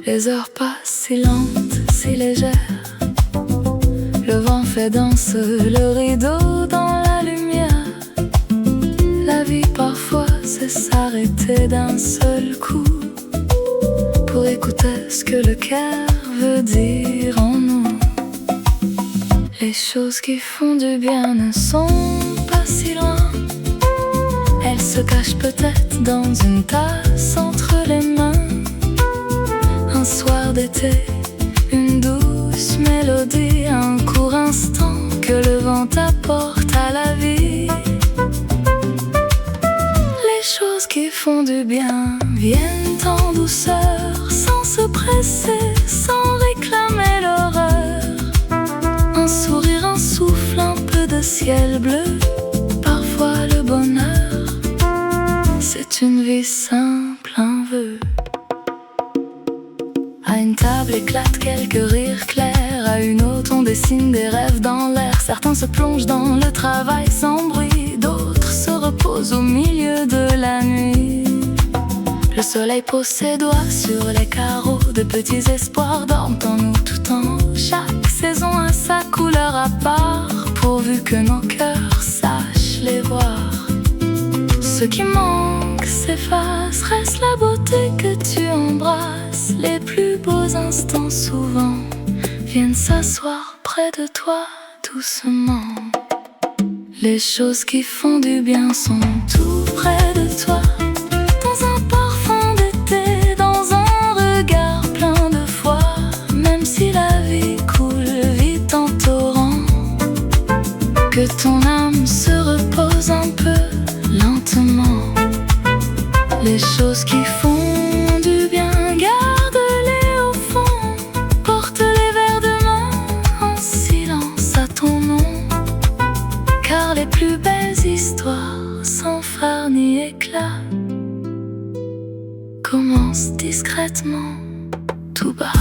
Les heures passent si lentes, si légères. Le vent fait danser le rideau dans la lumière. La vie parfois c'est s'arrêter d'un seul coup pour écouter ce que le cœur veut dire en nous. Les choses qui font du bien ne sont pas si loin. Elles se cachent peut-être dans une tasse entre les mains. Un soir d'été, une douce mélodie, un court instant que le vent apporte à la vie. Les choses qui font du bien viennent en douceur, sans se presser, sans réclamer l'horreur. Un sourire, un souffle, un peu de ciel bleu, parfois le bonheur. C'est une vie simple, un vœu. À une table éclatent quelques rires clairs, à une autre on dessine des rêves dans l'air. Certains se plongent dans le travail sans bruit, d'autres se reposent au milieu de la nuit. Le soleil pose ses doigts sur les carreaux, de petits espoirs dorment en nous tout en haut. Chaque saison a sa couleur à part, pourvu que nos cœurs sachent les voir. Ce qui manque s'efface, reste la beauté que tu embrasses. Les plus beaux instants souvent viennent s'asseoir près de toi doucement. Les choses qui font du bien sont tout près de toi. Dans un parfum d'été, dans un regard plein de foi. Même si la vie coule vite en torrent, que ton âme se repose un peu lentement. Les choses qui font du bien, garde-les au fond. Porte-les vers demain en silence à ton nom. Car les plus belles histoires, sans phare ni éclat, commencent discrètement, tout bas.